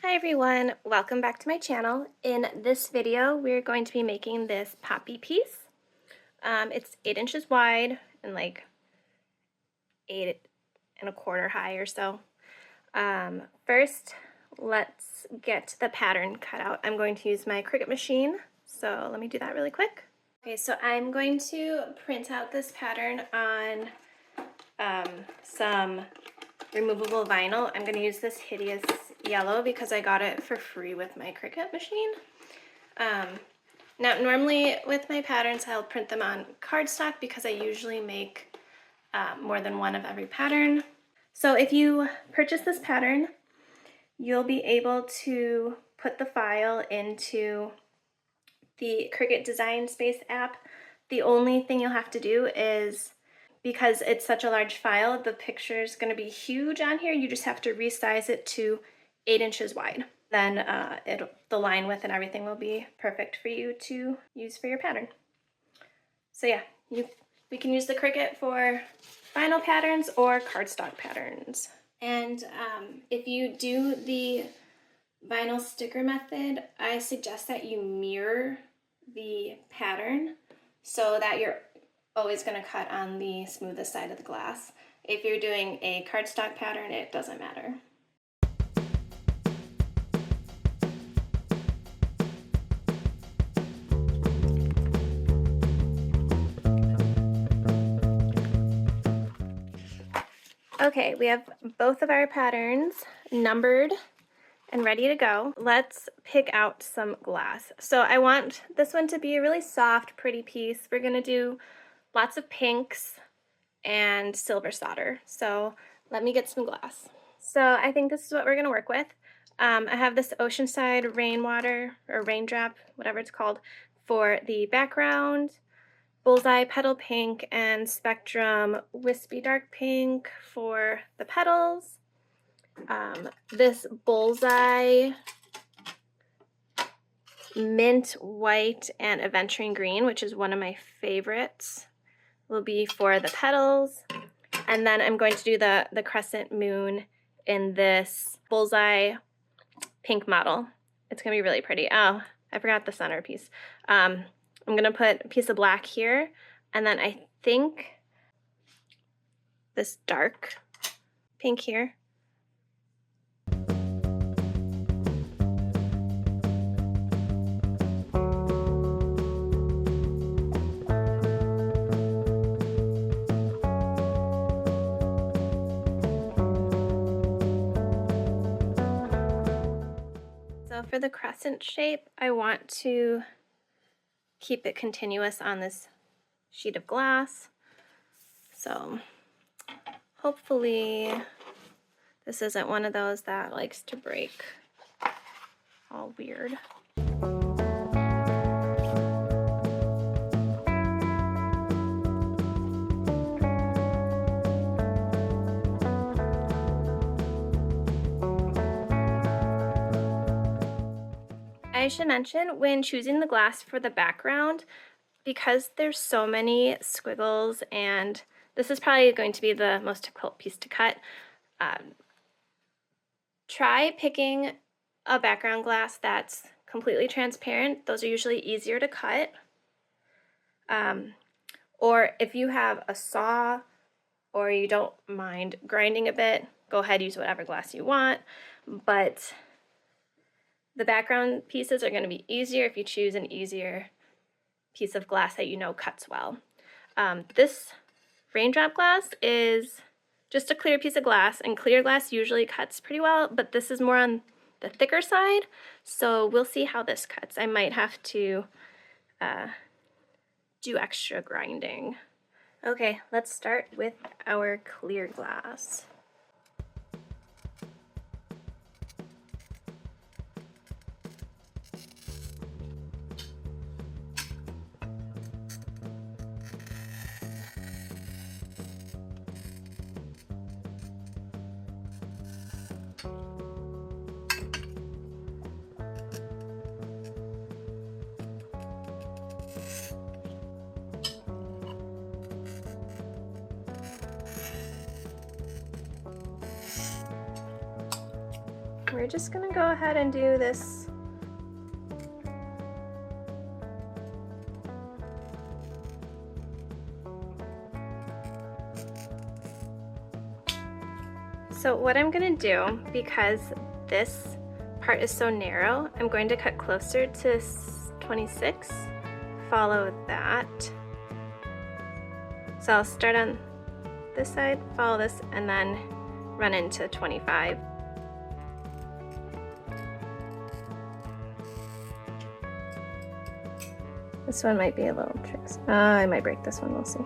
Hi everyone, welcome back to my channel. In this video, we're going to be making this poppy piece. It's 8 inches wide and like 8 1/4 high or so. First, let's get the pattern cut out. I'm going to use my Cricut machine, so let me do that really quick. Okay, so I'm going to print out this pattern on some removable vinyl. I'm going to use this hideous yellow because I got it for free with my Cricut machine. Now normally with my patterns I'll print them on cardstock because I usually make more than one of every pattern. So if you purchase this pattern, you'll be able to put the file into the Cricut Design Space app. The only thing you'll have to do is, because it's such a large file, the picture is going to be huge on here. You just have to resize it to 8 inches wide. Then the line width and everything will be perfect for you to use for your pattern. So yeah, we can use the Cricut for vinyl patterns or cardstock patterns. And if you do the vinyl sticker method, I suggest that you mirror the pattern so that you're always going to cut on the smoothest side of the glass. If you're doing a cardstock pattern, it doesn't matter. Okay, we have both of our patterns numbered and ready to go. Let's pick out some glass. So I want this one to be a really soft, pretty piece. We're going to do lots of pinks and silver solder. So let me get some glass. So I think this is what we're going to work with. I have this Oceanside rainwater or raindrop, whatever it's called, for the background, Bullseye petal pink, and Spectrum wispy dark pink for the petals. This Bullseye mint white and aventurine green, which is one of my favorites, will be for the petals. And then I'm going to do the crescent moon in this Bullseye pink model. It's gonna be really pretty. Oh, I forgot the centerpiece. I'm gonna put a piece of black here, and then I think this dark pink here. So for the crescent shape, I want to keep it continuous on this sheet of glass. So hopefully this isn't one of those that likes to break all weird. I should mention, when choosing the glass for the background, because there's so many squiggles, and this is probably going to be the most difficult piece to cut, try picking a background glass that's completely transparent. Those are usually easier to cut. Or if you have a saw or you don't mind grinding a bit, go ahead, use whatever glass you want. But the background pieces are going to be easier if you choose an easier piece of glass that you know cuts well. This raindrop glass is just a clear piece of glass, and clear glass usually cuts pretty well, but this is more on the thicker side, so we'll see how this cuts. I might have to do extra grinding. Okay, let's start with our clear glass. We're we're just gonna go ahead and do this So what I'm gonna do, because this part is so narrow, I'm going to cut closer to 26, follow that. So I'll start on this side, follow this, and then run into 25. This one might be a little tricky. I might break this one, we'll see.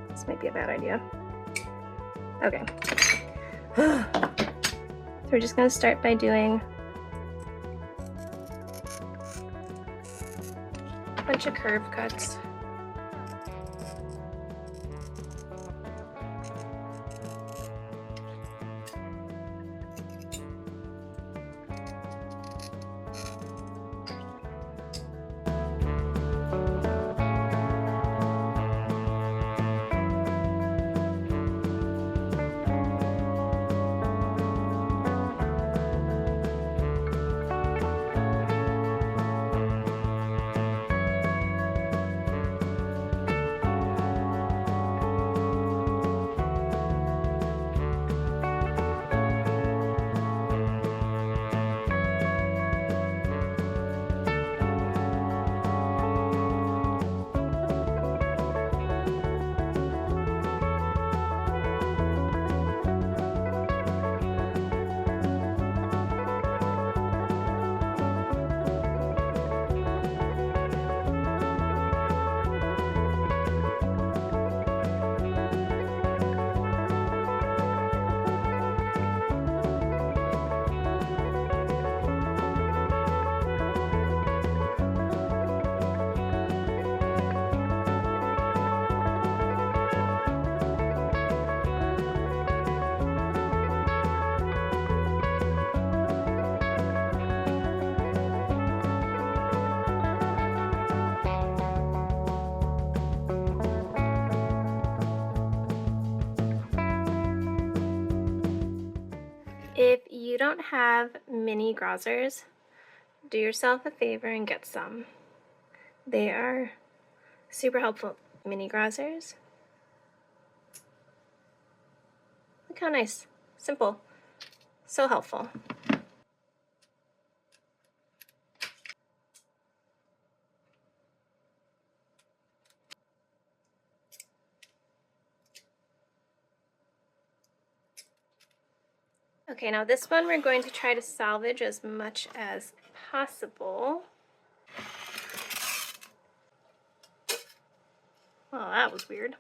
This might be a bad idea. Okay. So we're just going to start by doing a bunch of curve cuts. If you don't have mini grozers, do yourself a favor and get some. They are super helpful. Mini grozers. Look how nice. Simple. So helpful. Okay, now this one we're going to try to salvage as much as possible. Oh, that was weird.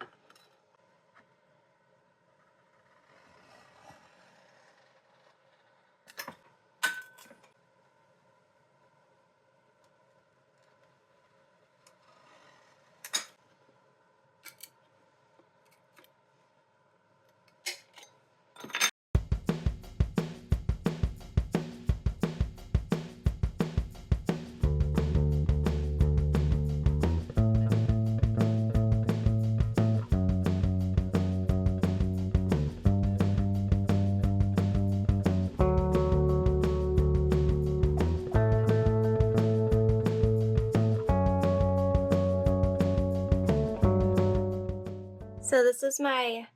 So this is my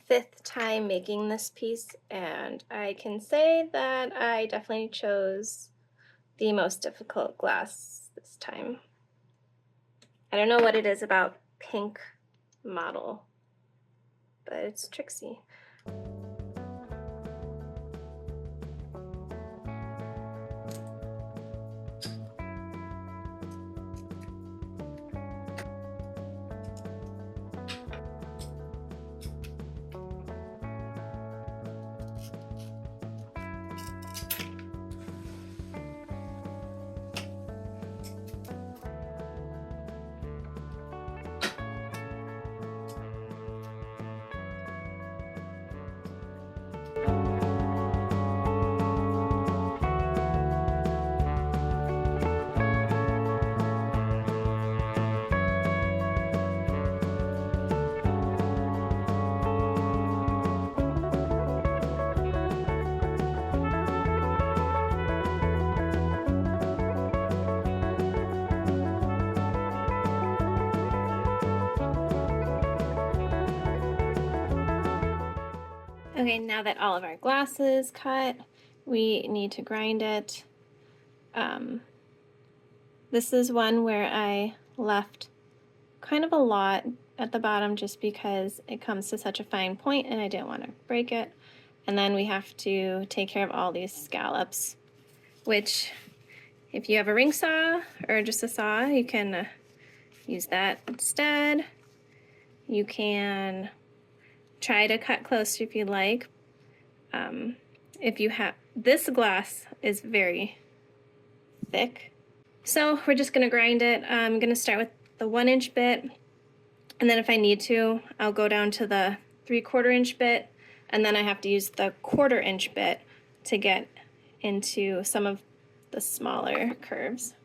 5th time making this piece, and I can say that I definitely chose the most difficult glass this time. I don't know what it is about pink model, but it's tricksy. Okay, now that all of our glass is cut, we need to grind it. This is one where I left kind of a lot at the bottom just because it comes to such a fine point and I didn't want to break it. And then we have to take care of all these scallops, which if you have a ring saw or just a saw, you can use that instead. You can try to cut closer if you like. If you have, this glass is very thick. So we're just gonna grind it. I'm gonna start with the 1-inch bit, and then if I need to, I'll go down to the 3/4 inch bit, and then I have to use the 1/4 inch bit to get into some of the smaller curves.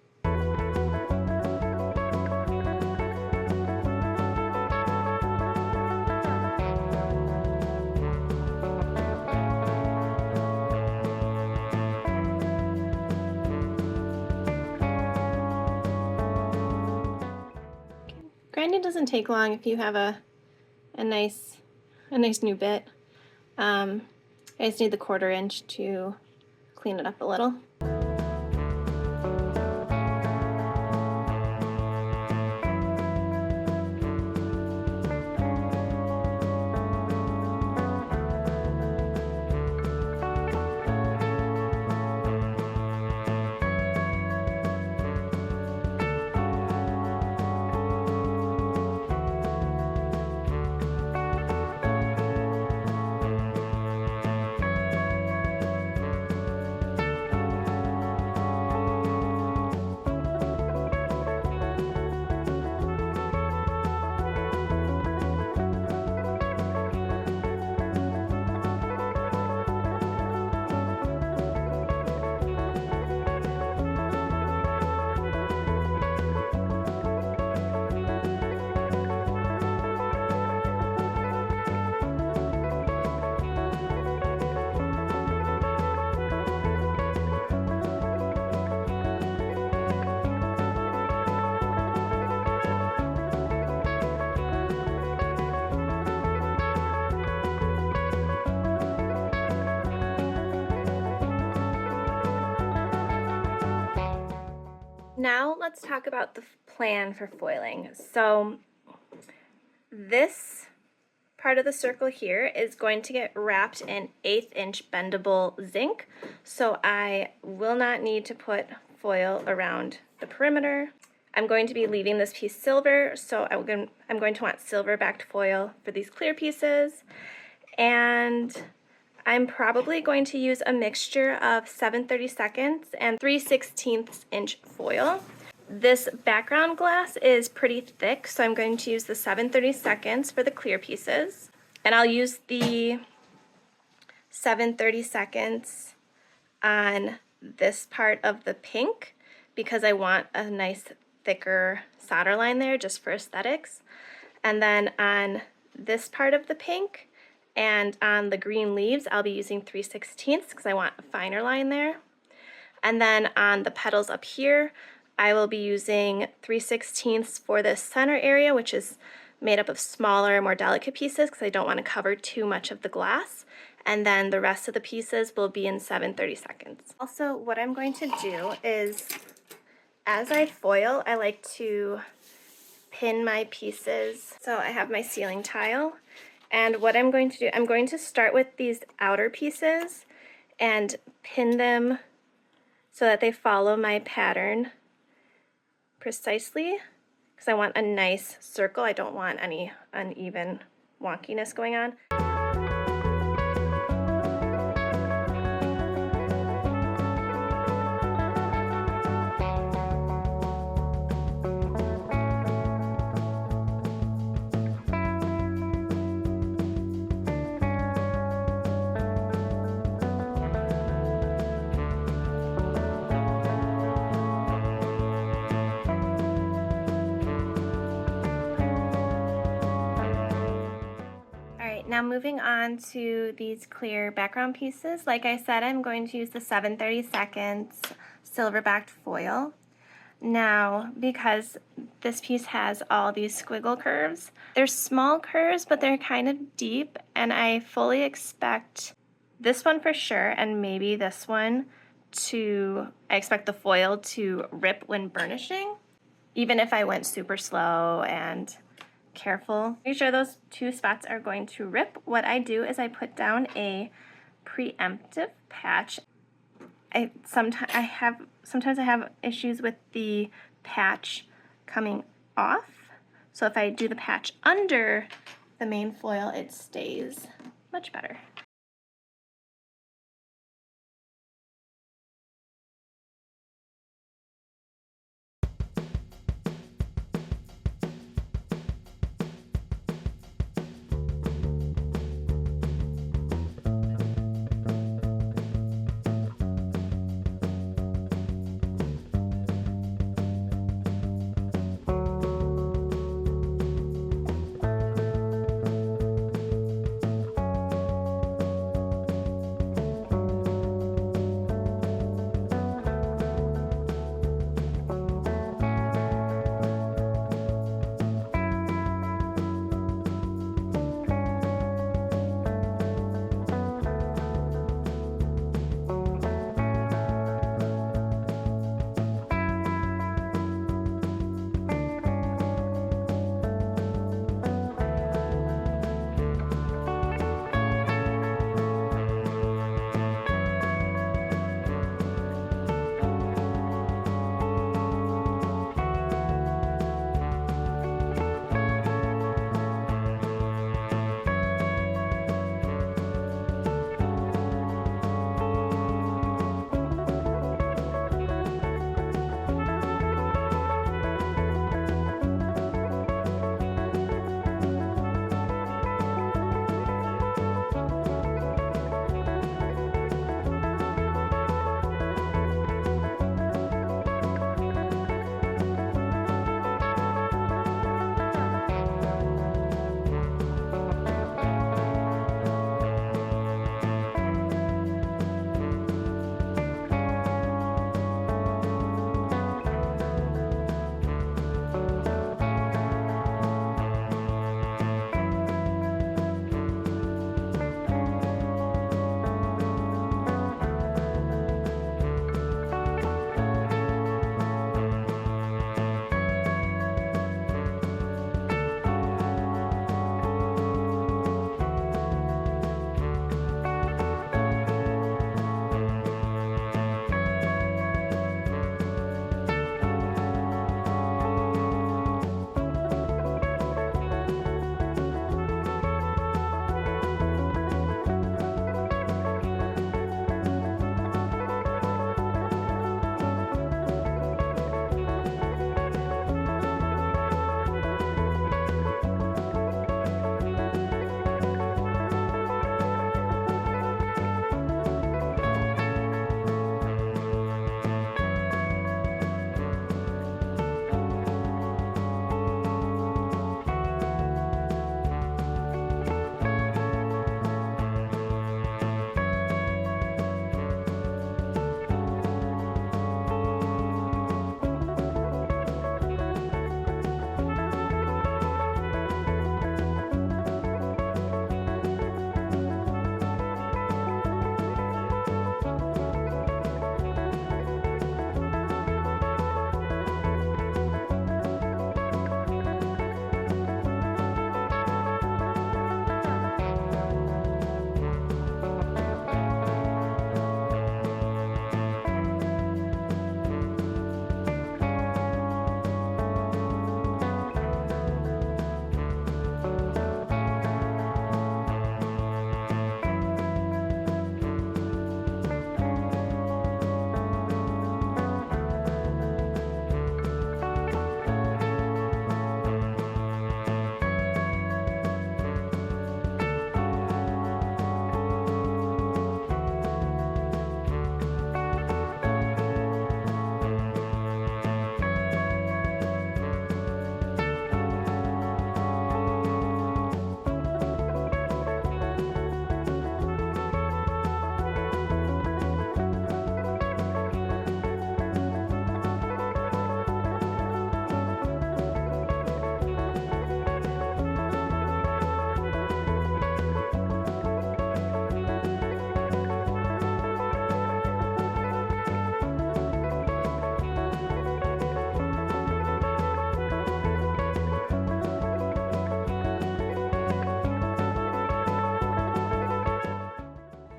Grinding doesn't take long if you have a nice new bit. I just need the 1/4 inch to clean it up a little. Now let's talk about the plan for foiling. So this part of the circle here is going to get wrapped in 1/8 inch bendable zinc, so I will not need to put foil around the perimeter. I'm going to be leaving this piece silver, so I'm going to want silver backed foil for these clear pieces, and I'm probably going to use a mixture of 7/32 and 3/16 inch foil. This background glass is pretty thick, so I'm going to use the 7/32 for the clear pieces. And I'll use the 7/32 on this part of the pink because I want a nice thicker solder line there just for aesthetics. And then on this part of the pink, and on the green leaves, I'll be using 3/16 because I want a finer line there. And then on the petals up here, I will be using 3/16 for this center area, which is made up of smaller, more delicate pieces because I don't want to cover too much of the glass. And then the rest of the pieces will be in 7/32. Also, what I'm going to do is, as I foil, I like to pin my pieces. So I have my ceiling tile. And what I'm going to do, I'm going to start with these outer pieces and pin them so that they follow my pattern precisely, because I want a nice circle. I don't want any uneven wonkiness going on. Now moving on to these clear background pieces, like I said, I'm going to use the 7/32 silver backed foil. Now, because this piece has all these squiggle curves, they're small curves, but they're kind of deep, and I fully expect this one for sure, and maybe this one I expect the foil to rip when burnishing, even if I went super slow and careful. Make sure those two spots are going to rip. What I do is I put down a preemptive patch. Sometimes I have issues with the patch coming off. So if I do the patch under the main foil, it stays much better.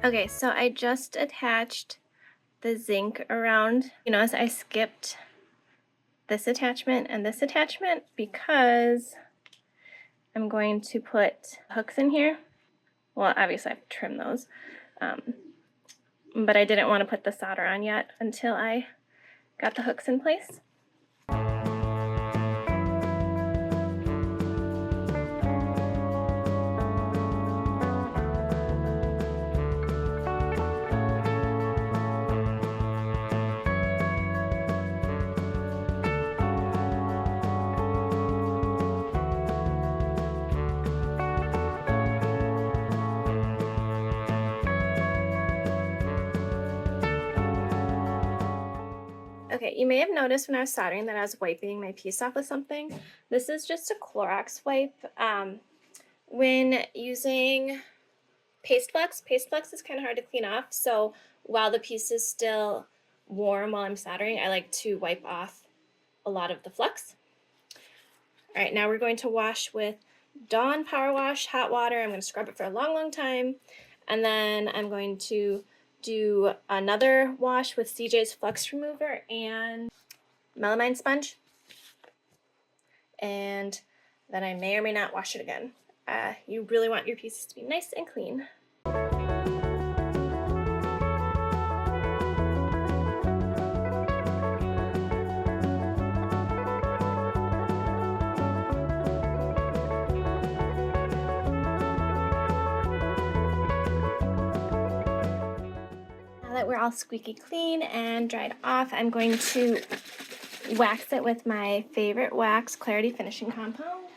Okay, so I just attached the zinc around. You notice I skipped this attachment and this attachment because I'm going to put hooks in here. Well, obviously I have to trim those, but I didn't want to put the solder on yet until I got the hooks in place. Okay, you may have noticed when I was soldering that I was wiping my piece off with something. This is just a Clorox wipe. When using paste flux is kind of hard to clean off, so while the piece is still warm while I'm soldering, I like to wipe off a lot of the flux. All right, now we're going to wash with Dawn Power Wash hot water. I'm going to scrub it for a long, long time, and then I'm going to do another wash with CJ's Flux Remover and melamine sponge, and then I may or may not wash it again. You really want your pieces to be nice and clean. Now that we're all squeaky clean and dried off, I'm going to wax it with my favorite wax, Clarity Finishing Compound.